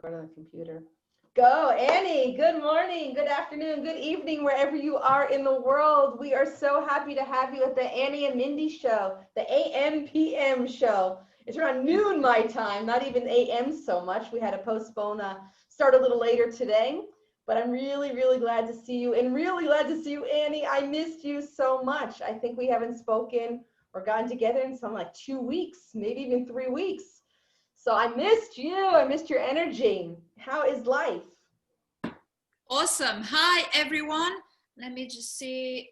record on the computer. Go, Annie. Good morning, good afternoon, good evening, wherever you are in the world. We are so happy to have you at the Annie and Mindy show, the AM PM show. It's around noon my time, not even AM so much. We had to postpone, start a little later today, but I'm really, really glad to see you, and really glad to see you, Annie. I missed you so much. I think we haven't spoken or gotten together in some like 2 weeks, maybe even 3 weeks. So I missed you. I missed your energy. How is life? Awesome. Hi, everyone. Let me just see.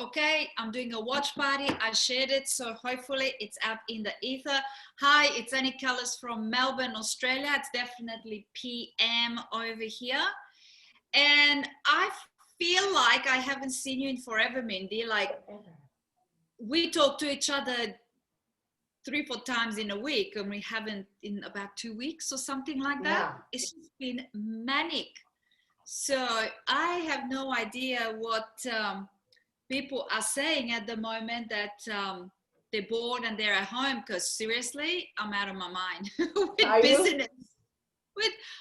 Okay, I'm doing a watch party. I shared it, so hopefully it's out in the ether. Hi, it's Annie Callis from Melbourne, Australia. It's definitely PM over here. And I feel like I haven't seen you in forever, Mindy. Like, we talk to each other 3-4 times in a week, and we haven't in about 2 weeks or something like that. Yeah. It's just been manic. So I have no idea what people are saying at the moment, that they're bored and they're at home, because seriously, I'm out of my mind with Are you? business.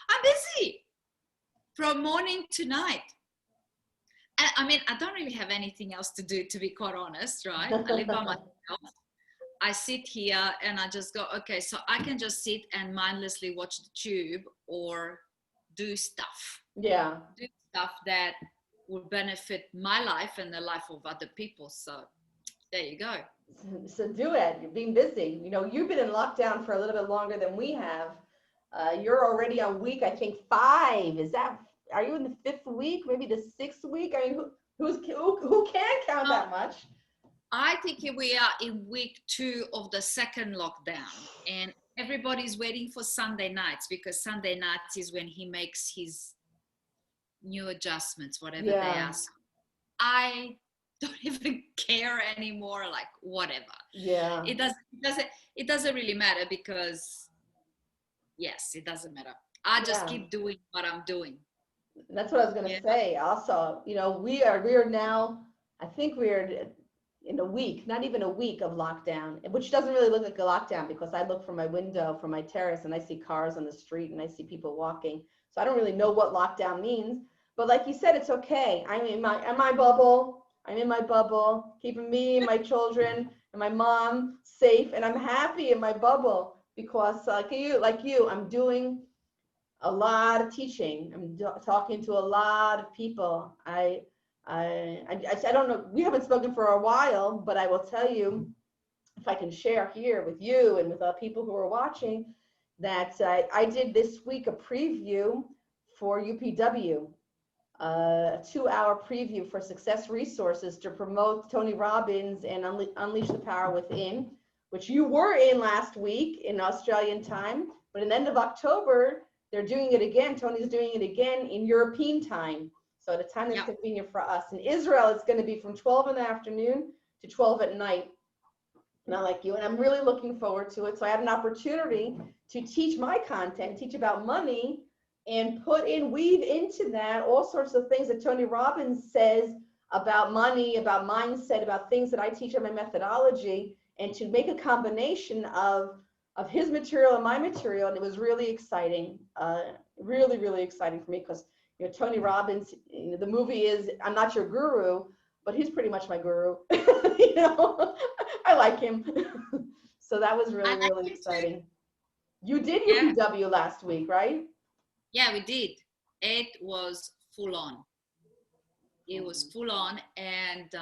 I'm busy from morning to night. I mean, I don't really have anything else to do, to be quite honest, right? I live by myself. I sit here and I just go, okay, so I can just sit and mindlessly watch the tube or do stuff. Yeah. Do stuff that would benefit my life and the life of other people. So there you go. So do it. You're being busy. You know, you've been in lockdown for a little bit longer than we have. You're already on week, I think 5. Are you in the 5th week? Maybe the 6th week? I mean, who can count that much? I think we are in week 2 of the second lockdown, and everybody's waiting for Sunday nights, because Sunday nights is when he makes his new adjustments, whatever they are. So I don't even care anymore, like whatever. Yeah. It doesn't really matter, because yes, it doesn't matter. I just keep doing what I'm doing. That's what I was going to say. Also, you know, we are now, I think we're in a week, not even a week of lockdown, which doesn't really look like a lockdown, because I look from my window, from my terrace, and I see cars on the street and I see people walking. So I don't really know what lockdown means. But like you said, it's okay. I'm in my bubble. I'm in my bubble, keeping me and my children and my mom safe, and I'm happy in my bubble, because like you, I'm doing a lot of teaching. I'm talking to a lot of people. I don't know. We haven't spoken for a while, but I will tell you, if I can share here with you and with people who are watching, that I did this week a preview for UPW, a 2-hour preview for Success Resources to promote Tony Robbins and Unleash the Power Within, which you were in last week in Australian time. But at the end of October, they're doing it again. Tony's doing it again in European time. So at a time that's convenient for us. In Israel, it's going to be from 12 in the afternoon to 12 at night. Not like you. And I'm really looking forward to it. So I had an opportunity to teach my content, teach about money, and weave into that all sorts of things that Tony Robbins says about money, about mindset, about things that I teach in my methodology, and to make a combination of his material and my material. And it was really exciting, really, really exciting for me, because, you know, Tony Robbins, you know, the movie is I'm Not Your Guru, but he's pretty much my guru. You know, I like him. So that was really, really exciting. You did UPW last week, right? Yeah, we did. It was full on. It was full on, and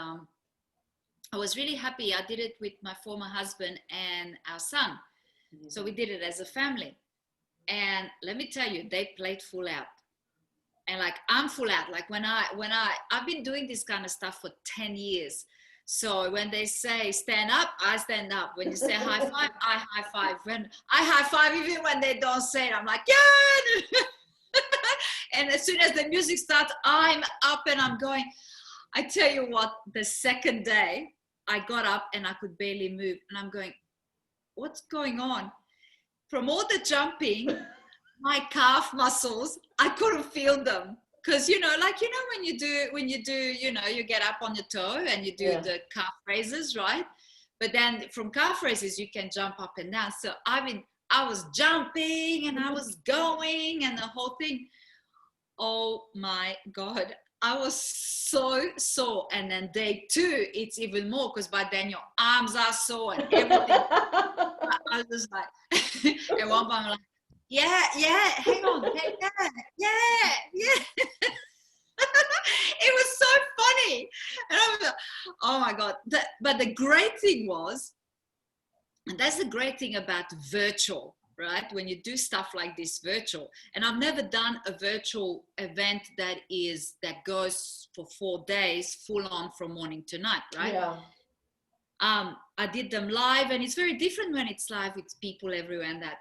I was really happy. I did it with my former husband and our son. So we did it as a family. And let me tell you, they played full out. And like, I'm full out. Like I've been doing this kind of stuff for 10 years. So when they say stand up, I stand up. When you say high five, I high five. When I high five, even when they don't say it, I'm like, yeah. And as soon as the music starts, I'm up and I'm going. I tell you what, the second day I got up and I could barely move, and I'm going, what's going on? From all the jumping, my calf muscles, I couldn't feel them. Because, you know, like, you know, when you do, you know, you get up on your toe and you do the calf raises, right? But then from calf raises, you can jump up and down. So I've been I was jumping and I was going and the whole thing. Oh my God. I was so sore. And then day 2, it's even more because by then your arms are sore and everything. I was just like, at one point I'm like, yeah, hang on, yeah. It was so funny. And I was like, oh my God. But the great thing was, and that's the great thing about virtual, right? When you do stuff like this virtual, and I've never done a virtual event that goes for 4 days, full on from morning to night, right? Yeah. I did them live, and it's very different when it's live with people everywhere and that.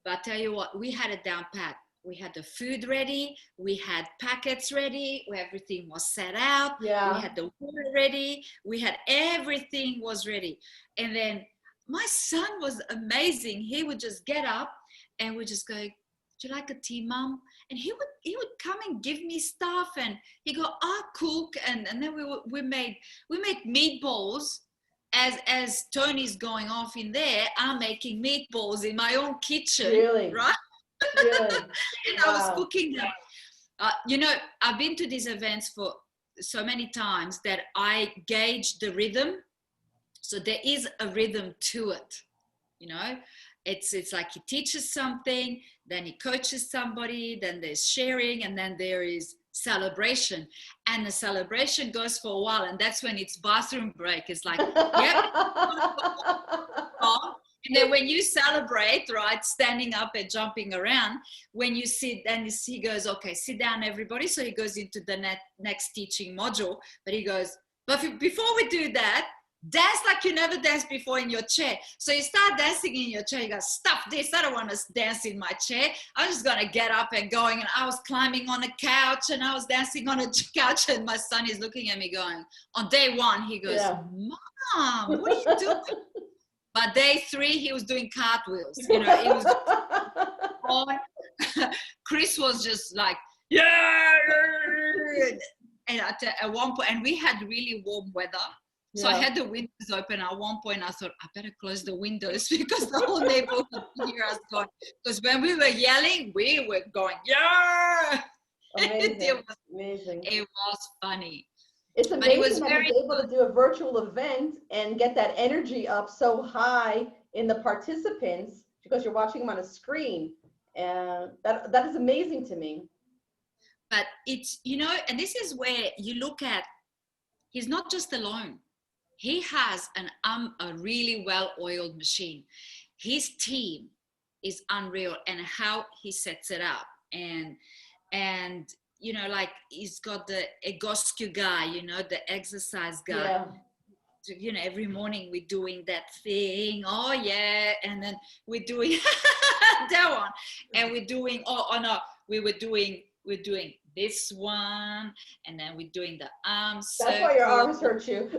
But I tell you what, we had it down pat. We had the food ready, we had packets ready, where everything was set out, Yeah. we had the water ready, we had everything was ready. And then my son was amazing. He would just get up and would just go, "Would you like a tea, Mom?" And he would come and give me stuff, and he go, "I'll cook." And then we made meatballs. As Tony's going off in there, I'm making meatballs in my own kitchen, Really? right? Really? And I was cooking them. You know, I've been to these events for so many times that I gauge the rhythm. So there is a rhythm to it, you know. It's like he teaches something, then he coaches somebody, then there's sharing, and then there is celebration. And the celebration goes for a while, and that's when it's bathroom break. It's like, yep. And then when you celebrate, right, standing up and jumping around, when you sit, then he goes, "Okay, sit down, everybody." So he goes into the next teaching module, but he goes, "But before we do that, dance like you never danced before in your chair." So you start dancing in your chair. You go, "Stuff this. I don't want to dance in my chair. I'm just going to get up and going." And I was climbing on a couch and I was dancing on a couch. And my son is looking at me going, on day 1, he goes, Yeah. "Mom, what are you doing?" But day 3, he was doing cartwheels. You know, it was on. Chris was just like, yeah. And at one point, and we had really warm weather. So I had the windows open. At one point, I thought, I better close the windows because the whole neighborhood could hear us going. Because when we were yelling, we were going, yeah. Amazing. It was funny. It's amazing that he's able to do a virtual event and get that energy up so high in the participants because you're watching them on a screen. And that is amazing to me. But it's, you know, and this is where you look at, he's not just alone. He has a really well-oiled machine. His team is unreal, and how he sets it up. And you know, like he's got the Egoscue guy, you know, the exercise guy. Yeah. So, you know, every morning we're doing that thing. Oh yeah, and then we're doing that one, and we're doing. Oh no, we're doing this one, and then we're doing the arms. That's why your arms hurt you.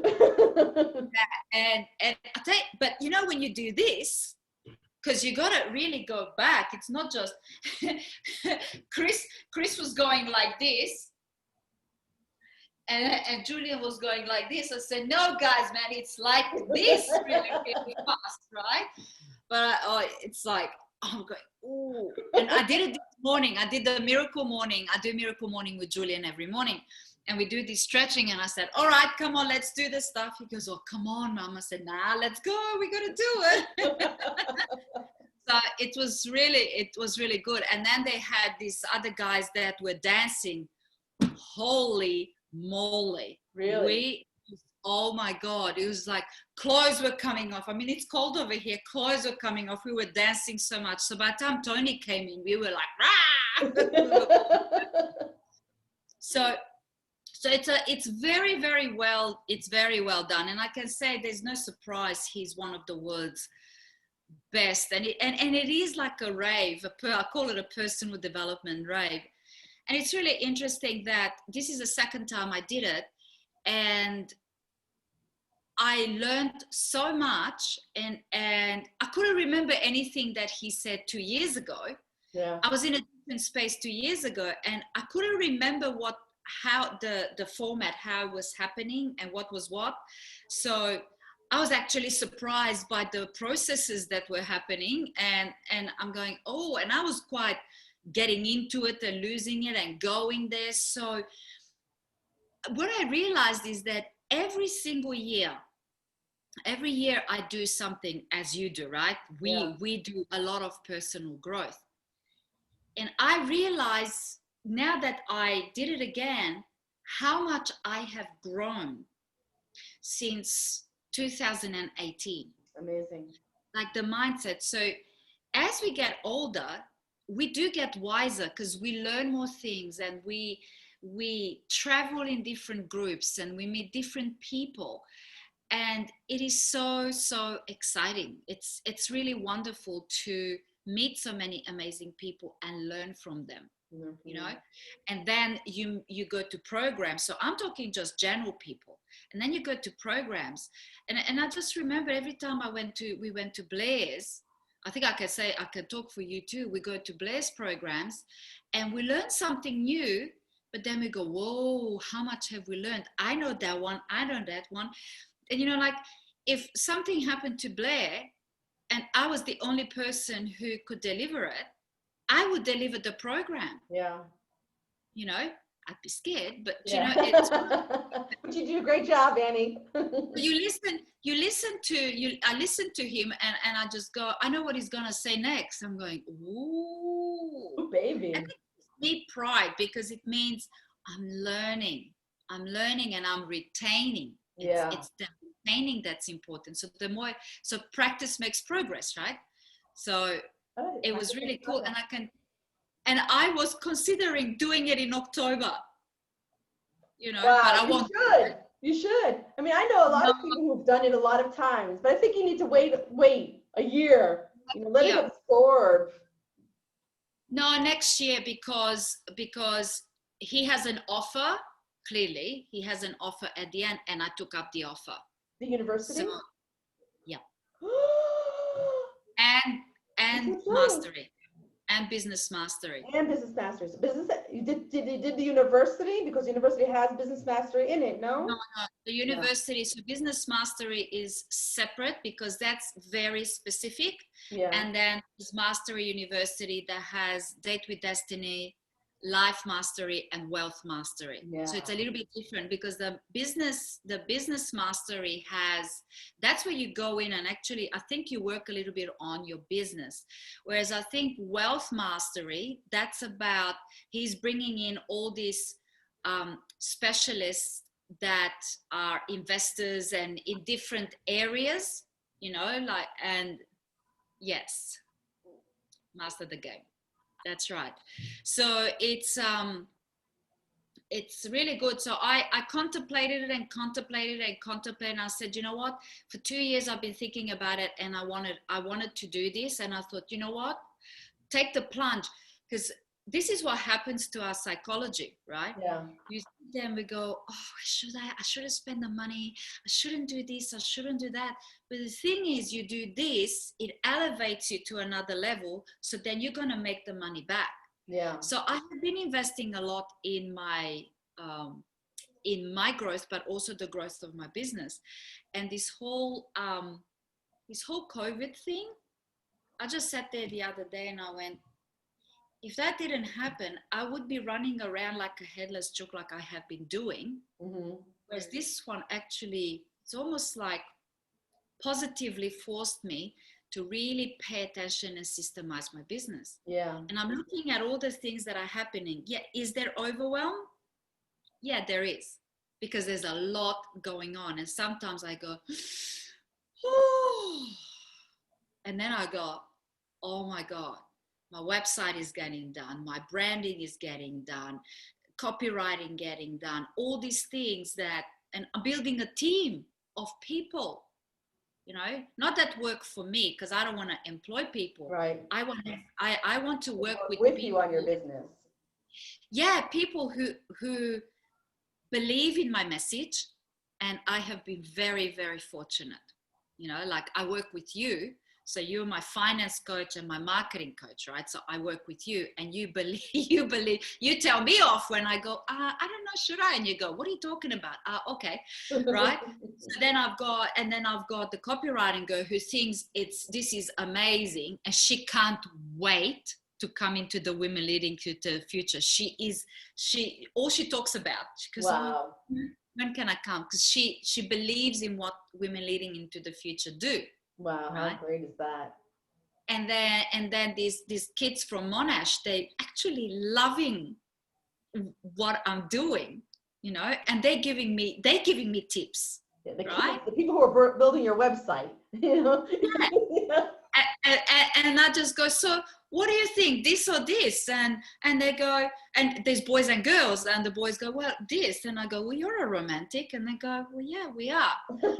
and I tell you, but you know, when you do this, because you gotta really go back. It's not just Chris was going like this, and Julian was going like this. I said, "No, guys, man, it's like this really, really fast, right?" But it's like, I'm going, ooh. And I did it this morning. I did the miracle morning. I do miracle morning with Julian every morning. And we do this stretching. And I said, all right, come on, let's do this stuff. He goes, oh, come on, Mom. I said, nah, let's go. We got to do it. So it was really good. And then they had these other guys that were dancing. Holy moly. Really? Oh my God, it was like clothes were coming off. I mean, it's cold over here. Clothes were coming off. We were dancing so much. So by the time Tony came in, we were like, rah! So it's very, very well, it's very well done. And I can say there's no surprise he's one of the world's best. And it is like a rave. I call it a personal development rave. And it's really interesting that this is the second time I did it. And I learned so much, and I couldn't remember anything that he said 2 years ago. Yeah. I was in a different space 2 years ago, and I couldn't remember how the format, how it was happening and what was what. So I was actually surprised by the processes that were happening, and I'm going, oh, and I was quite getting into it and losing it and going there. So what I realized is that every year I do something as you do, right? Yeah. We do a lot of personal growth. And I realize now that I did it again, how much I have grown since 2018. Amazing. Like the mindset. So as we get older, we do get wiser because we learn more things, and we travel in different groups and we meet different people, and it is so exciting. It's really wonderful to meet so many amazing people and learn from them. Mm-hmm. You know, and then you go to programs. So I'm talking just general people, and then you go to programs, and I just remember every time we went to Blair's. I think I can talk for you too. We go to Blair's programs, and we learn something new, but then we go, whoa, how much have we learned? I know that one, I know that one. And like, if something happened to Blair and I was the only person who could deliver it, I would deliver the program. Yeah. I'd be scared, but Yeah. it's But you do a great job, Annie. I listen to him, and I just go, I know what he's gonna say next. I'm going, ooh, Ooh, baby. and it gives me pride because it means I'm learning and I'm retaining. Yeah. It's the retaining that's important. So practice makes progress, right? So it was really cool, and I was considering doing it in October, Wow, but I won't. You should. I mean, I know a lot of people who've done it a lot of times, but I think you need to wait a year, let it absorb. No, next year, because he has an offer. Clearly, he has an offer at the end, and I took up the offer. The university? So, yeah. and mastery. And business mastery. And business mastery. You did the university, because university has business mastery in it, no? No. The university, so business mastery is separate because that's very specific. Yeah. And then there's mastery university that has Date with Destiny, life mastery, and wealth mastery. Yeah. So it's a little bit different because the business mastery that's where you go in and actually I think you work a little bit on your business, whereas I think wealth mastery, that's about he's bringing in all these specialists that are investors and in different areas, and yes, master the game. That's right. So it's really good. So I contemplated it and contemplated and I said, you know what, for 2 years I've been thinking about it, and I wanted to do this, and I thought, you know what, take the plunge, because this is what happens to our psychology, right? Yeah. You sit there and we go, oh, I shouldn't spend the money, I shouldn't do this, I shouldn't do that. But the thing is, you do this, it elevates you to another level, so then you're going to make the money back. Yeah. So I have been investing a lot in my growth, but also the growth of my business. And this whole COVID thing, I just sat there the other day and I went, if that didn't happen, I would be running around like a headless chook like I have been doing. Mm-hmm. Whereas this one actually, it's almost like positively forced me to really pay attention and systemize my business. Yeah. And I'm looking at all the things that are happening. Yeah, is there overwhelm? Yeah, there is, because there's a lot going on. And sometimes I go, oh, and then I go, oh my God, my website is getting done, my branding is getting done, copywriting getting done, all these things and I'm building a team of people, not that work for me, because I don't want to employ people. Right. I want to work with people you on your business. Yeah, people who believe in my message, and I have been very, very fortunate. Like I work with you, So you're my finance coach and my marketing coach, right? So I work with you, and you believe, you tell me off when I go, I don't know, should I? And you go, what are you talking about? Okay, right? So then I've got the copywriting girl who thinks this is amazing, and she can't wait to come into the Women Leading to the Future. All she talks about, because Wow. when can I come? Because she believes in what Women Leading into the Future do. Wow, Right? how great is that? And then these kids from Monash, they actually loving what I'm doing, and they're giving me tips. Yeah, Right? the people who are building your website, Yeah. And I just go, so what do you think, this or this? And they go, and there's boys and girls, and the boys go, well, this. And I go, well, you're a romantic. And they go, well, yeah, we are.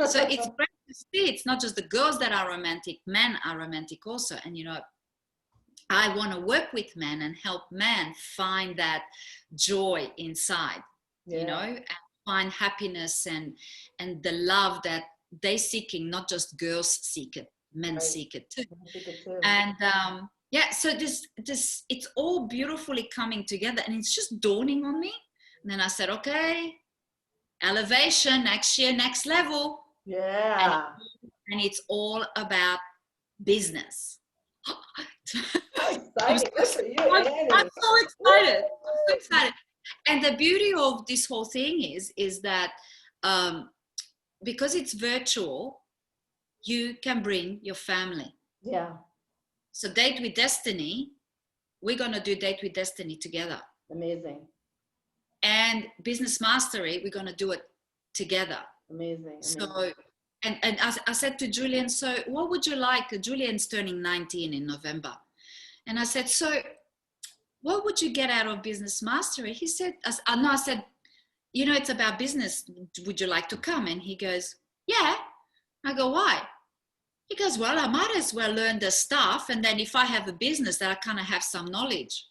So it's great to see it's not just the girls that are romantic, men are romantic also. And I want to work with men and help men find that joy inside, and find happiness and the love that they're seeking. Not just girls seek it, men seek it too. And so this it's all beautifully coming together, and it's just dawning on me. And then I said, okay, elevation next year, next level. Yeah. And it's all about business. I'm so excited. I'm so excited. I'm so excited. And the beauty of this whole thing is that because it's virtual, you can bring your family. Yeah. So Date with Destiny, we're going to do Date with Destiny together. Amazing. And Business Mastery, we're going to do it together. Amazing. So, and I said to Julian, so what would you like? Julian's turning 19 in November. And I said, so what would you get out of Business Mastery? He said, I said, it's about business. Would you like to come? And he goes, yeah. I go, why? He goes, well, I might as well learn the stuff. And then if I have a business, that I kind of have some knowledge.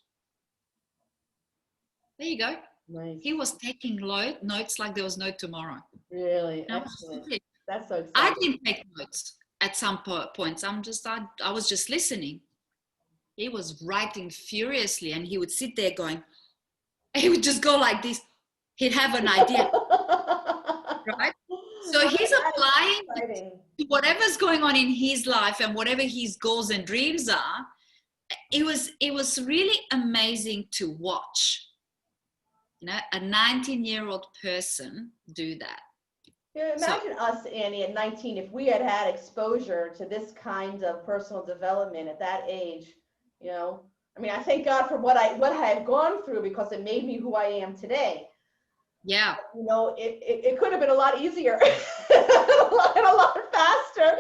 There you go. Nice. He was taking notes like there was no tomorrow. Really? Excellent. That's so exciting. I didn't take notes at some points. I was just listening. He was writing furiously, and he would sit there going, he would just go like this. He'd have an idea, right? So he's applying to whatever's going on in his life and whatever his goals and dreams are. It was really amazing to watch, a 19-year-old person do that. Yeah, imagine us, Annie, at 19, if we had had exposure to this kind of personal development at that age. I mean, I thank God for what I have gone through, because it made me who I am today. Yeah. It could have been a lot easier and a lot faster.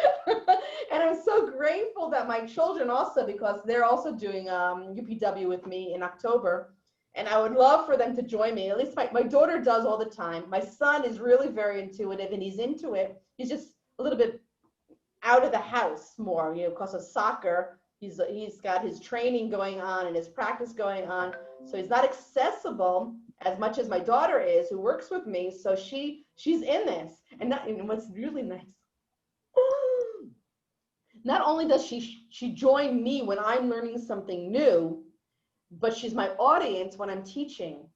And I'm so grateful that my children also, because they're also doing UPW with me in October. And I would love for them to join me. At least my daughter does all the time. My son is really very intuitive, and he's into it. He's just a little bit out of the house more, because of soccer. He's got his training going on and his practice going on. So he's not accessible as much as my daughter is, who works with me. So she's in this. And what's really nice, not only does she join me when I'm learning something new, but she's my audience when I'm teaching.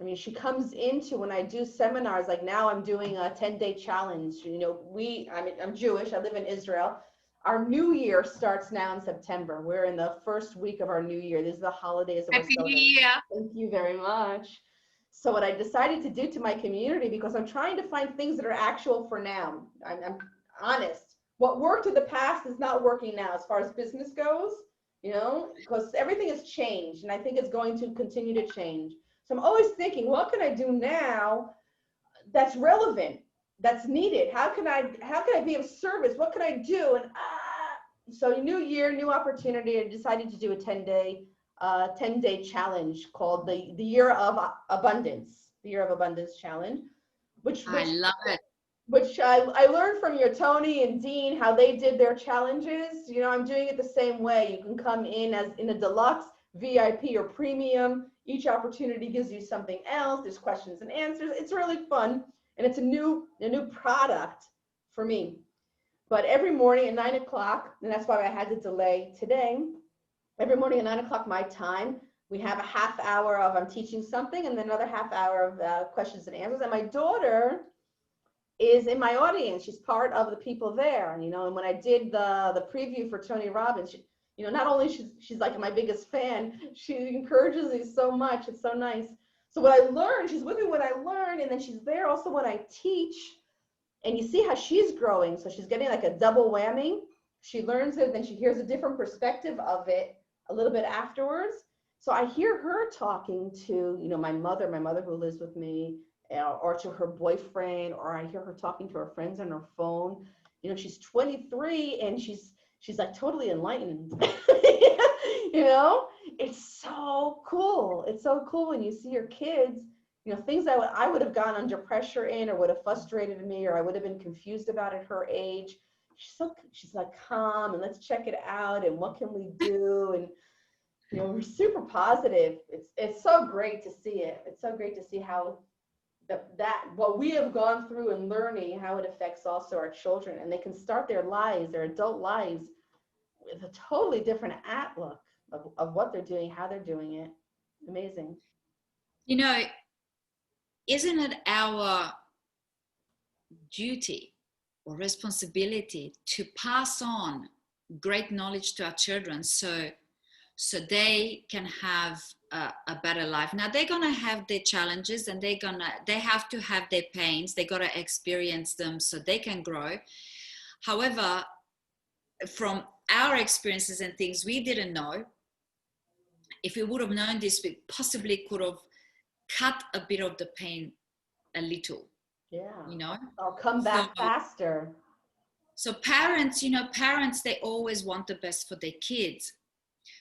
I mean, she comes into when I do seminars, like now I'm doing a 10-day challenge. I'm Jewish, I live in Israel. Our new year starts now in September. We're in the first week of our new year. These are the holidays that we're celebrating. Happy New Year. Thank you very much. So what I decided to do to my community, because I'm trying to find things that are actual for now. I'm honest. What worked in the past is not working now as far as business goes, because everything has changed, and I think it's going to continue to change. So I'm always thinking, what can I do now that's relevant, that's needed? How can I be of service? What can I do? And so new year, new opportunity. I decided to do a 10-day challenge called the Year of Abundance, the Year of Abundance Challenge, which I love it. Which I learned from your Tony and Dean, how they did their challenges. I'm doing it the same way. You can come in as in a deluxe, VIP, or premium. Each opportunity gives you something else. There's questions and answers. It's really fun, and it's a new product for me. But every morning at 9 o'clock, and that's why I had to delay today, every morning at 9 o'clock my time, we have a half hour of I'm teaching something and then another half hour of questions and answers. And my daughter is in my audience. She's part of the people there. And, and when I did the preview for Tony Robbins, she, not only she's like my biggest fan, she encourages me so much. It's so nice. So what I learned, she's with me when I learn, and then she's there also when I teach. And you see how she's growing. So she's getting like a double whammy. She learns it, then she hears a different perspective of it a little bit afterwards. So I hear her talking to, my mother who lives with me, or to her boyfriend, or I hear her talking to her friends on her phone. She's 23 and she's like totally enlightened. It's so cool. It's so cool when you see your kids, things that I would have gone under pressure in, or would have frustrated me, or I would have been confused about at her age. She's like calm, and let's check it out, and what can we do? And we're super positive. It's so great to see it. It's so great to see how that what we have gone through and learning, how it affects also our children, and they can start their lives, their adult lives, with a totally different outlook of what they're doing, how they're doing it. Amazing. Isn't it our duty or responsibility to pass on great knowledge to our children so they can have a better life? Now they're gonna have their challenges, and they have to have their pains. They gotta experience them so they can grow. However, from our experiences and things we didn't know, if we would have known this, we possibly could have cut a bit of the pain a little. Yeah. Or come back faster. So parents, they always want the best for their kids.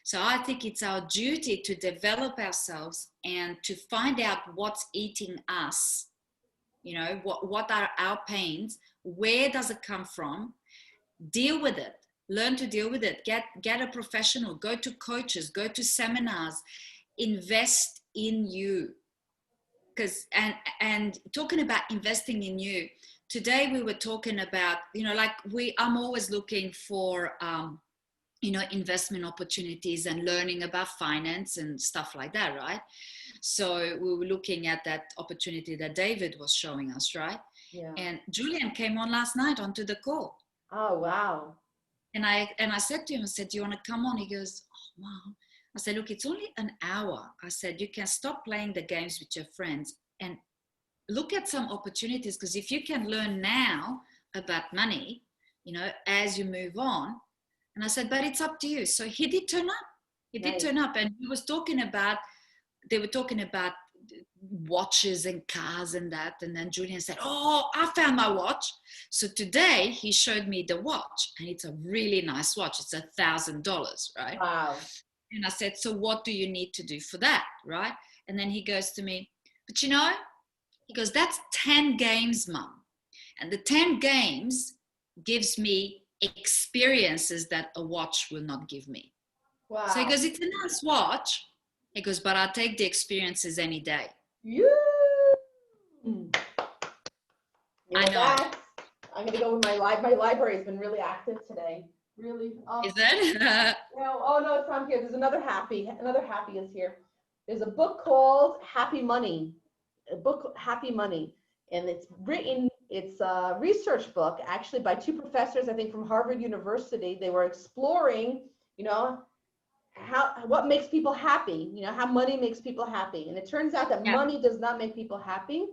So I think it's our duty to develop ourselves and to find out what's eating us. What are our pains? Where does it come from? Deal with it. Learn to deal with it. Get a professional. Go to coaches. Go to seminars. Invest in you. And talking about investing in you, today we were talking about, I'm always looking for, investment opportunities and learning about finance and stuff like that, right? So we were looking at that opportunity that David was showing us, right? Yeah. And Julian came on last night onto the call. Oh, wow. And I said to him, I said, do you want to come on? He goes, oh, wow. I said, look, it's only an hour. I said, you can stop playing the games with your friends and look at some opportunities, because if you can learn now about money, as you move on. And I said, but it's up to you. So he did turn up. He did turn up, and they were talking about watches and cars and that. And then Julian said, oh, I found my watch. So today he showed me the watch, and it's a really nice watch. It's $1,000, right? Wow. And I said, so what do you need to do for that, right? And then he goes to me, but he goes, that's 10 games, Mum. And the 10 games gives me experiences that a watch will not give me. Wow. So he goes, it's a nice watch. He goes, but I'll take the experiences any day. I know. I'm going to go with my library has been really active today. Really. Oh. Is it? No, it's not here. There's another happy is here. There's a book called Happy Money. Happy Money. And it's a research book actually by two professors, I think from Harvard University. They were exploring, what makes people happy, how money makes people happy. And it turns out that money does not make people happy.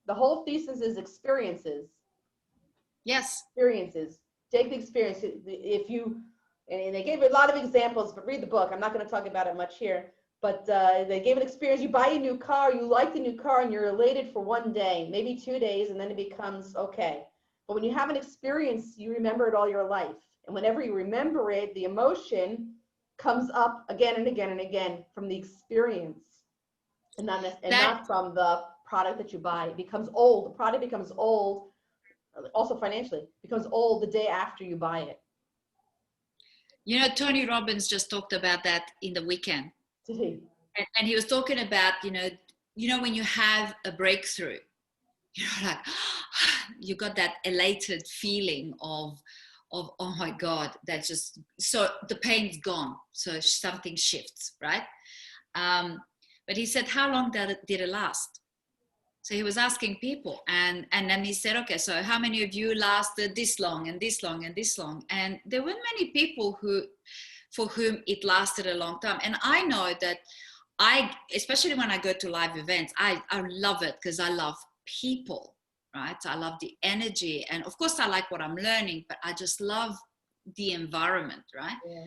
The whole thesis is experiences. Yes. Experiences. Take the experience. And they gave a lot of examples, but read the book. I'm not going to talk about it much here. But they gave an experience. You buy a new car, you like the new car, and you're elated for one day, maybe 2 days, and then it becomes okay. But when you have an experience, you remember it all your life. And whenever you remember it, the emotion comes up again and again and again from the experience, and not from the product that you buy. It becomes old. The product becomes old, also financially, becomes old the day after you buy it. Tony Robbins just talked about that in the weekend. Did he? And he was talking about, when you have a breakthrough, like you got that elated feeling of of, oh my God, that's just, so the pain's gone. So something shifts, right? But he said, how long did it last? So he was asking people, and then he said, okay, so how many of you lasted this long and this long and this long? And there weren't many people for whom it lasted a long time. And I know that especially when I go to live events, I love it because I love people, right? I love the energy. And of course I like what I'm learning, but I just love the environment, right? Yeah.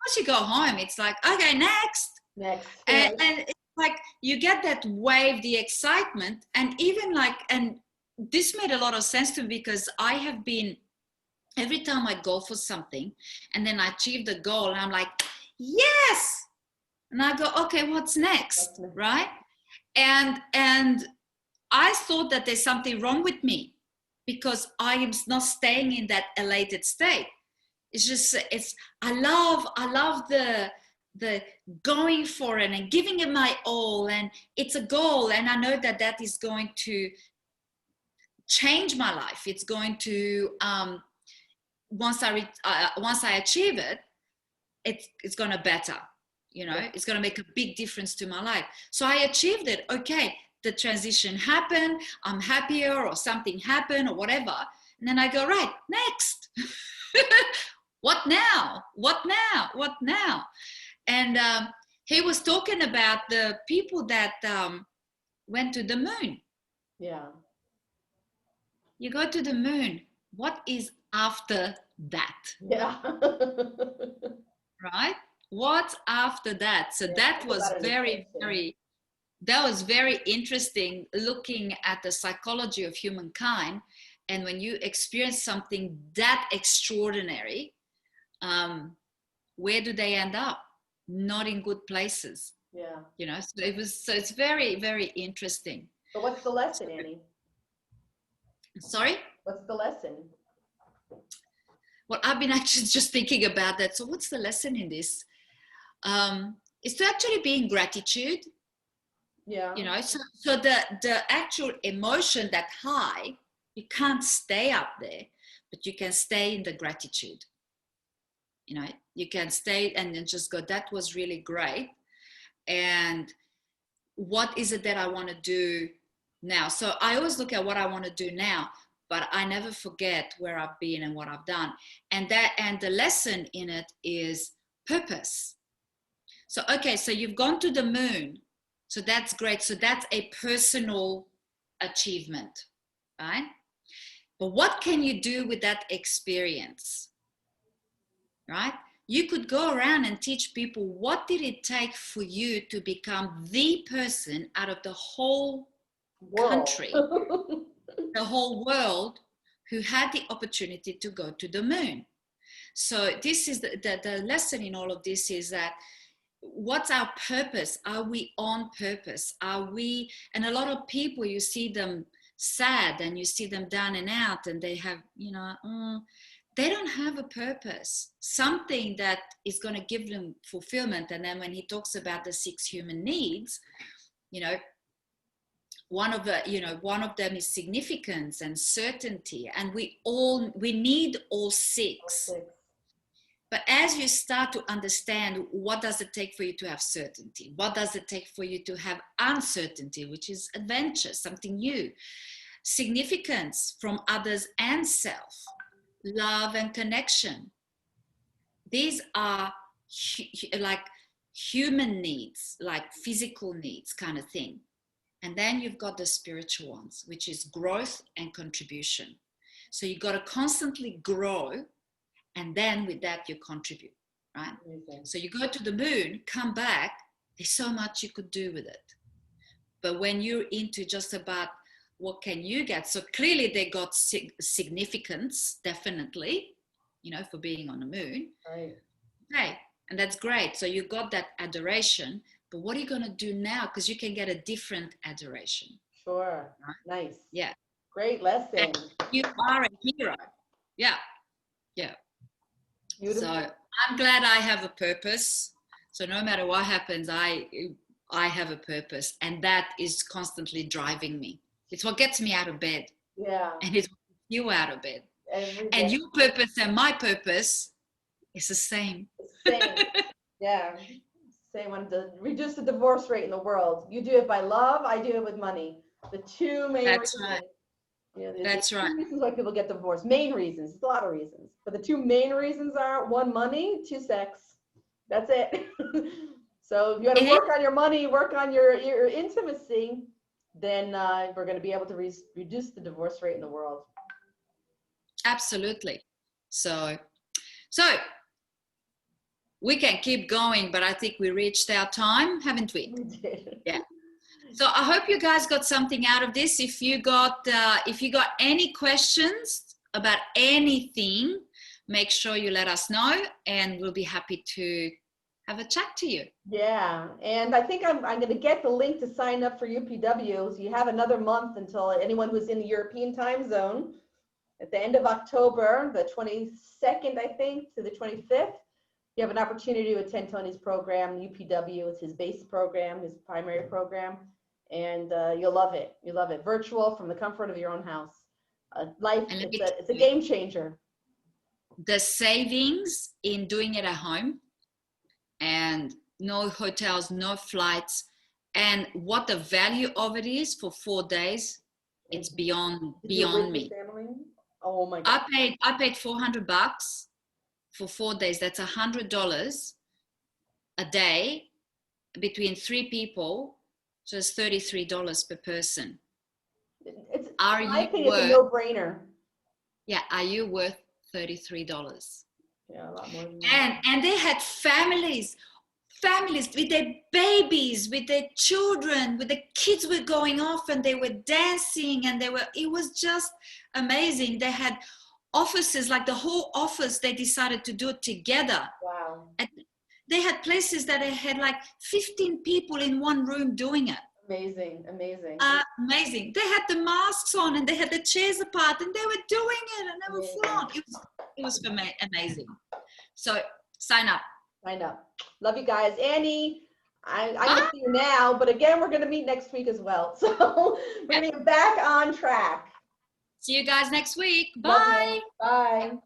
Once you go home, it's like, okay, next. And it's like you get that wave, the excitement, and even like, and this made a lot of sense to me because I have been, every time I go for something and then I achieve the goal and I'm like, yes. And I go, okay, what's next, right? And I thought that there's something wrong with me because I am not staying in that elated state. It's just, I love the going for it and giving it my all, and it's a goal, and I know that that is going to change my life. It's going to, once I achieve it, it's going to better. You know, it's going to make a big difference to my life. So I achieved it. Okay, the transition happened. I'm happier, or something happened, or whatever. And then I go, right, next. What now? What now? What now? And he was talking about the people that went to the moon. Yeah. You go to the moon. What is after that? Yeah. Right? What's after that? So that was very interesting, looking at the psychology of humankind. And when you experience something that extraordinary, where do they end up? Not in good places. Yeah. You know, so it's very, very interesting. So what's the lesson, Annie? Sorry? What's the lesson? Well, I've been actually just thinking about that. So what's the lesson in this? Is to actually be in gratitude. Yeah. You know, so the actual emotion, that high, you can't stay up there, but you can stay in the gratitude. You know, you can stay and then just go, that was really great. And what is it that I want to do now? So I always look at what I want to do now, but I never forget where I've been and what I've done. And the lesson in it is purpose. So, okay, so you've gone to the moon. So that's great. So that's a personal achievement, right? But what can you do with that experience, right? You could go around and teach people, what did it take for you to become the person out of the whole country, the whole world, who had the opportunity to go to the moon? So this is the lesson in all of this, is that what's our purpose? Are we on purpose? Are we, and a lot of people, you see them sad and you see them down and out, and they have, you know, they don't have a purpose, something that is going to give them fulfillment. And then when he talks about the 6 human needs, you know, one of them is significance and certainty, and we need all 6. But as you start to understand, what does it take for you to have certainty? What does it take for you to have uncertainty, which is adventure, something new? Significance from others and self, love and connection. These are like human needs, like physical needs kind of thing. And then you've got the spiritual ones, which is growth and contribution. So you've got to constantly grow, and then with that you contribute, right? Amazing. So you go to the moon, come back, there's so much you could do with it. But when you're into just about what can you get, so clearly they got significance, definitely, you know, for being on the moon. Right. Okay, and that's great. So you got that adoration, but what are you going to do now? Because you can get a different adoration. Sure. Right? Nice. Yeah. Great lesson. And you are a hero. Yeah. Yeah. Beautiful. So I'm glad I have a purpose. So no matter what happens, I have a purpose, and that is constantly driving me. It's what gets me out of bed. Yeah. And it's what gets you out of bed. Every And day. your purpose and my purpose is the same. Same. Yeah. Same one. To reduce the divorce rate in the world. You do it by love. I do it with money. The two main That's reasons. right. You know, there's That's right. two reasons why people get divorced. Main reasons. There's a lot of reasons. But the two main reasons are one, money, two, sex. That's it. So if you want to work on your money, work on your intimacy, then we're going to be able to reduce the divorce rate in the world. Absolutely. So we can keep going, but I think we reached our time, haven't we? We did. Yeah. So I hope you guys got something out of this. If you got any questions about anything, make sure you let us know, and we'll be happy to have a chat to you. Yeah, and I think I'm going to get the link to sign up for UPW. So you have another month until anyone who's in the European time zone. At the end of October, the 22nd, I think, to the 25th, you have an opportunity to attend Tony's program. UPW is his base program, his primary program, and you'll love it. You'll love it. Virtual from the comfort of your own house. It's a game changer. The savings in doing it at home, and no hotels, no flights, and what the value of it is for 4 days, it's beyond me. Oh my God. I paid $400 for 4 days. That's $100 a day between 3 people. So it's $33 per person. It's a no-brainer. Yeah, are you worth $33? Yeah, a lot more than that. And they had families with their babies, with their children, with the kids were going off, and they were dancing, and it was just amazing. They had offices, like the whole office, they decided to do it together. Wow. And they had places that they had like 15 people in one room doing it. Amazing. Amazing. They had the masks on, and they had the chairs apart, and they were doing it, and they were full on. It was amazing. So sign up. Love you guys. Annie, I'm going to see you now, but again, we're going to meet next week as well. So we're going to get back on track. See you guys next week. Bye. Bye.